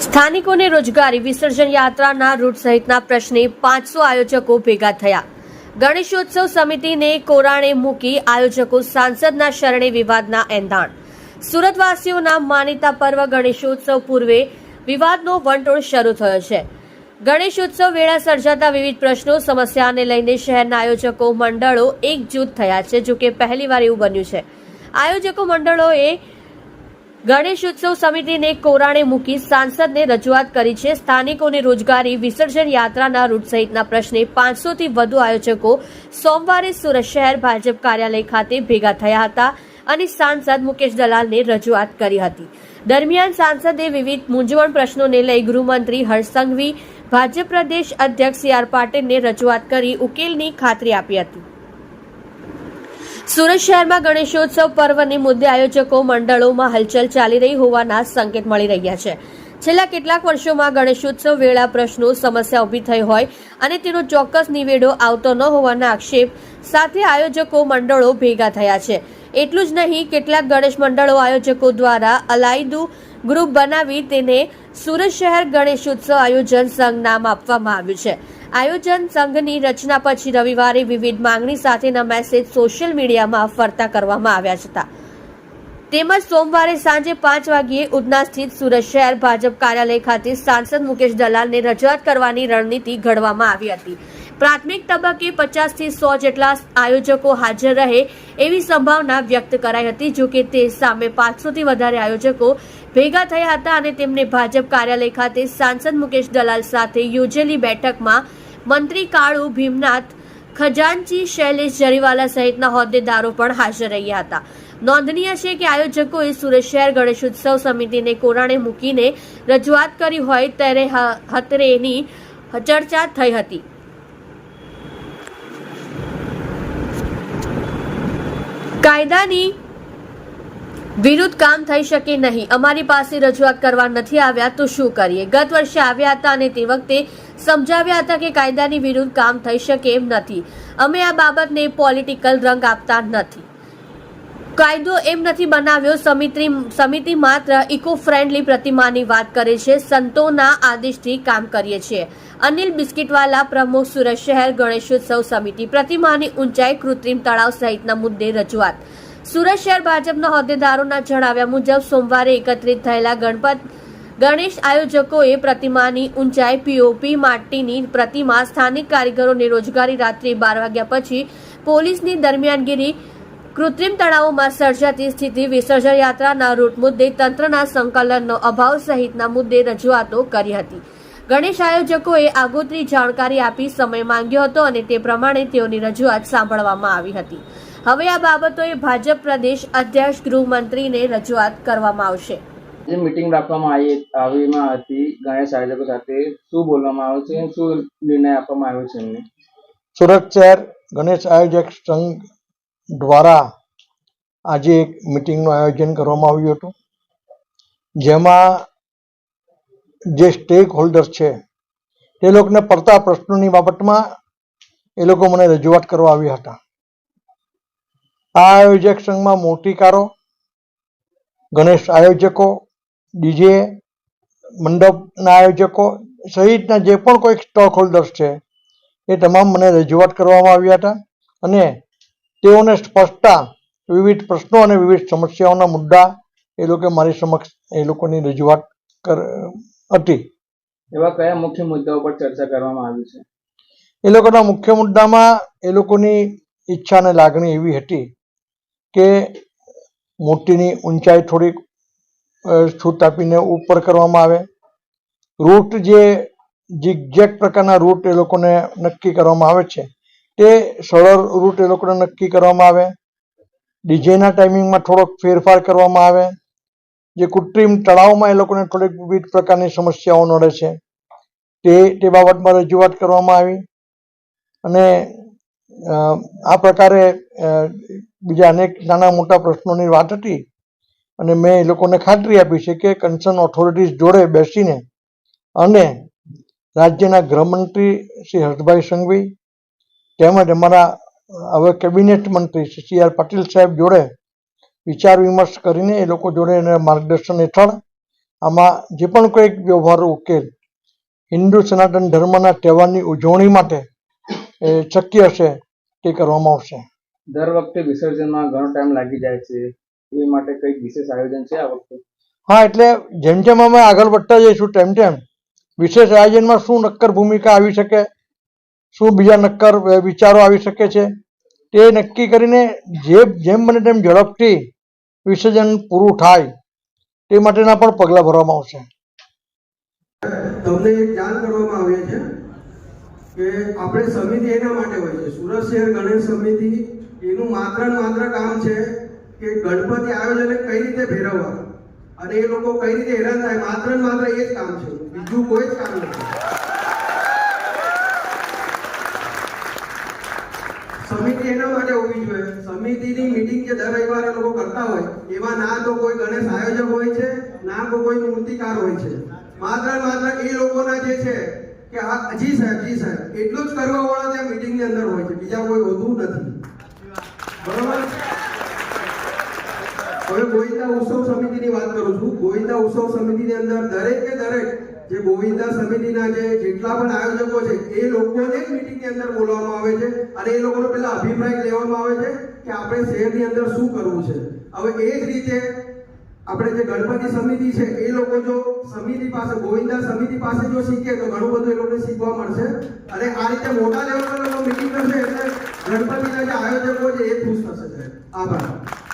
સ્થાનિકોને રોજગારી વિસર્જન યાત્રાના રૂટ સહિતના પ્રશ્ને 500 આયોજકો ભેગા થયા. ગણેશોત્સવ સમિતિને કોરાણે મૂકી આયોજકો સાંસદના શરણે વિવાદના એંધાણ. સુરતવાસીઓના માનીતા પર્વ ગણેશોત્સવ પૂર્વે વિવાદનો વંટોળ શરૂ થયો છે. ગણેશોત્સવ વેળા સર્જાતા વિવિધ પ્રશ્નો સમસ્યાને લઈને શહેરના આયોજકો મંડળો એકજૂથ થયા છે. જોકે પહેલીવાર એવું બન્યું છે. આયોજકો મંડળોએ ગણેશોત્સવ સમિતિને કોરાણે મૂકી સાંસદને રજૂઆત કરી છે. સ્થાનિકોને રોજગારી વિસર્જન યાત્રાના રૂટ સહિતના પ્રશ્ને 500 થી વધુ આયોજકો સોમવારે સુરત શહેર ભાજપ કાર્યાલય ખાતે ભેગા થયા હતા અને સાંસદ મુકેશ દલાલને રજૂઆત કરી હતી. દરમિયાન સાંસદે વિવિધ મૂંઝવણ પ્રશ્નોને લઈ ગૃહમંત્રી હર્ષ સંઘવી, ભાજપ પ્રદેશ અધ્યક્ષ સી.આર. પાટીલને રજૂઆત કરી ઉકેલની ખાતરી આપી હતી. સુરત શહેરમાં ગણેશોત્સવ પર્વને મુદ્દે આયોજકો મંડળોમાં હલચલ ચાલી રહી હોવાના સંકેત મળી રહ્યા છે. છેલ્લા કેટલાક વર્ષોમાં ગણેશોત્સવ વેળા પ્રશ્નો સમસ્યા ઊભી થઈ હોય અને તેનો ચોક્કસ નિવેડો આવતો ન હોવાના આક્ષેપ સાથે આયોજકો મંડળો ભેગા થયા છે. એટલું જ નહીં, કેટલાક ગણેશ મંડળો આયોજકો દ્વારા અલાયદું ગ્રુપ બનાવી તેને સુરત શહેર ગણેશોત્સવ આયોજન સંઘ નામ આપવામાં આવ્યું છે. આયોજન સંઘની રચના પછી રવિવારે વિવિધ માંગણી સાથેના મેસેજ સોશિયલ મીડિયામાં ફરતા કરવામાં આવ્યા હતા. તેમજ સોમવારે સાંજે 5 વાગ્યે ઉધના સ્થિત સુરત શહેર ભાજપ કાર્યાલય ખાતે સાંસદ મુકેશ દલાલને રજૂઆત કરવાની રણનીતિ ઘડવામાં આવી હતી. પ્રાથમિક તબક્કે 50 થી 100 જેટલા આયોજકો હાજર રહે એવી સંભાવના વ્યક્ત કરાઈ હતી. જોકે તે સામે 500 થી વધારે આયોજકો ભેગા થયા હતા અને તેમને ભાજપ કાર્યાલય ખાતે સાંસદ મુકેશ દલાલ સાથે યોજેલી બેઠકમાં મંત્રી કાળુ ભીમનાથ, ખજાનચી શૈલેષ જરીવાલા સહિતના હોદ્દેદારો પણ હાજર રહ્યા હતા. નોંધનીય છે કે આયોજકોએ સુરત શહેર ગણેશોત્સવ સમિતિને કોરાણે મૂકીને રજૂઆત કરી હોય ત્યારે હતરેની ચર્ચા થઈ હતી. કાયદાની વિરુદ્ધ કામ થઈ શકે નહીં. અમારી પાસે રજૂઆત કરવા નથી આવ્યા તો શું કરીએ? ગત વર્ષે આવ્યા હતા અને તે વખતે સમજાવ્યા હતા કે કાયદાની વિરુદ્ધ કામ થઈ શકે એમ નથી. અમે આ બાબતને પોલિટિકલ રંગ આપતા નથી. કાયદો એમ નથી બનાવ્યો. સમિતિ માત્ર ઇકો ફ્રેન્ડલી પ્રતિમાની વાત કરે છે. સંતોના આદેશથી કામ કરીએ છીએ. અનિલ બિસ્કિટવાલા, પ્રમુખ, સુરત શહેર ગણેશોત્સવ સમિતિ. પ્રતિમાની ઊંચાઈ, કૃત્રિમ તળાવ સહિતના મુદ્દે રજૂઆત. સુરત શહેર ભાજપના હોદ્દેદારોના જણાવ્યા મુજબ સોમવારે એકત્રિત થયેલા ગણેશ આયોજકોએ પ્રતિમાની ઊંચાઈ, પીઓપી, માટીની પ્રતિમા, સ્થાનિક કારીગરોને રોજગારી, રાત્રે 12 વાગ્યા પછી પોલીસની દરમિયાનગીરી, કૃત્રિમ તળાવોમાં સર્જાતી સ્થિતિ, વિસર્જન યાત્રાના રૂટ મુદ્દે તંત્રના સંકલનનો અભાવ સહિતના મુદ્દે રજૂઆતો કરી હતી. ગણેશ આયોજકોએ આગોતરી જાણકારી આપી સમય માંગ્યો હતો અને તે પ્રમાણે તેઓની રજૂઆત સાંભળવામાં આવી હતી. હવે આ બાબતોએ ભાજપ પ્રદેશ અધ્યક્ષ ગૃહમંત્રીને રજૂઆત કરવામાં આવશે. જે મીટિંગ રાખવામાં આવીમાં હતી ગણેશ આયોજકો સાથે શું બોલવામાં આવ્યું છે, શું નિર્ણય આપવામાં આવ્યો છે એમને? સુરત શહેર ગણેશ આયોજક સંઘ દ્વારા આજે એક મીટિંગનું આયોજન કરવામાં આવ્યું હતું, જેમાં જે સ્ટેક હોલ્ડર છે તે લોકોને પડતા પ્રશ્નોની બાબતમાં એ લોકો મને રજૂઆત કરવા આવ્યા હતા. આ આયોજક સંઘમાં મૂર્તિકારો, ગણેશ આયોજકો, ડીજે મંડપના આયોજકો સહિતના જે પણ કોઈ સ્ટોક હોલ્ડર્સ છે એ તમામ મને રજૂઆત કરવામાં આવ્યા હતા અને તેઓને સ્પષ્ટતા વિવિધ પ્રશ્નો અને વિવિધ સમસ્યાઓના મુદ્દા એ લોકો મારી સમક્ષ એ લોકોની રજૂઆત હતી. એવા કયા મુખ્ય મુદ્દાઓ પર ચર્ચા કરવામાં આવી છે? એ લોકોના મુખ્ય મુદ્દામાં એ લોકોની ઈચ્છા અને લાગણી એવી હતી કે મૂર્તિની ઊંચાઈ થોડીક છૂટ આપીને ઉપર કરવામાં આવે, રૂટ જે ઝિગઝેગ પ્રકારના રૂટ એ લોકોને નક્કી કરવામાં આવે છે તે સરળ રૂટ એ લોકોને નક્કી કરવામાં આવે, ડીજેના ટાઈમિંગમાં થોડોક ફેરફાર કરવામાં આવે, જે કૃત્રિમ તળાવમાં એ લોકોને થોડીક વિવિધ પ્રકારની સમસ્યાઓ નડે છે તે બાબતમાં રજૂઆત કરવામાં આવી અને આ પ્રકારે બીજા અનેક નાના મોટા પ્રશ્નોની વાત હતી અને મેં એ લોકોને ખાતરી આપી છે કે કન્સર્ન ઓથોરિટીઝ જોડે બેસીને અને રાજ્યના ગૃહમંત્રી શ્રી હર્ષભાઈ સંઘવી તેમજ અમારા હવે કેબિનેટ મંત્રી શ્રી સી.આર. પાટીલ સાહેબ જોડે વિચાર વિમર્શ કરીને એ લોકો જોડે માર્ગદર્શન હેઠળ આમાં જે પણ કોઈ વ્યવહારુ ઉકેલ હિન્દુ સનાતન ધર્મના તહેવારની ઉજવણી માટે શક્ય હશે તે કરવામાં આવશે. દર વખતે વિસર્જનમાં ઘણો ટાઈમ લાગી જાય છે, એ માટે કંઈક વિશેષ આયોજન છે આ વખતે? હા, એટલે જેમ જેમ અમે આગળ વધતા જઈશું તેમ વિશેષ આયોજનમાં શું નક્કર ભૂમિકા આવી શકે, શું બીજા નક્કર વિચારો આવી શકે છે તે નક્કી કરીને જેમ બને તેમ ઝડપથી વિસર્જન પૂરું થાય તે માટેના પણ પગલાં ભરવામાં આવશે. તમને એક જાણ કરવામાં આવે છે કે આપણે સમિતિ એના માટે હોય છે, સુરત શહેર ગણેશ સમિતિ, એનું માત્ર ને માત્ર કામ છે કે ગણપતિ આયોજનને કઈ રીતે ફેરવવા અને એ લોકો કઈ રીતે હેરાન થાય, માત્ર ને માત્ર એ જ કામ છે, બીજું કોઈ જ કામ નથી. સમિતિ એના માટે હોવી જોઈએ. સમિતિની મીટિંગ જે દર રવિવારે લોકો કરતા હોય એમાં ના તો કોઈ ગણેશ આયોજક હોય છે, ના તો કોઈ મૂર્તિકાર હોય છે. માત્ર એ લોકોના જે છે કે આ જી સાહેબ એટલું જ કરવા વાળા ત્યાં મીટિંગ ની અંદર હોય છે, બીજા કોઈ હોતું નથી. બરોબર. હવે ગોવિંદા ઉત્સવ સમિતિની વાત કરું છું. ગોવિંદા ઉત્સવ સમિતિની અંદર દરેક જે ગોવિંદા સમિતિના જેટલા પણ આયોજકો છે એ લોકોને જ મીટિંગની અંદર બોલાવવામાં આવે છે અને એ લોકોનો પહેલા અભિપ્રાય લેવામાં આવે છે કે આપણે શહેરની અંદર શું કરવું છે. હવે એ જ રીતે આપણે જે ગણપતિ સમિતિ છે એ લોકો જો સમિતિ પાસે, ગોવિંદા સમિતિ પાસે જો શીખે તો ઘણું બધું એ લોકોને શીખવા મળશે અને આ રીતે મોટા લેવલ પર લોકો મીટિંગ કરશે એટલે ગણપતિના જે આયોજકો છે એ ખુશ થશે. આભાર.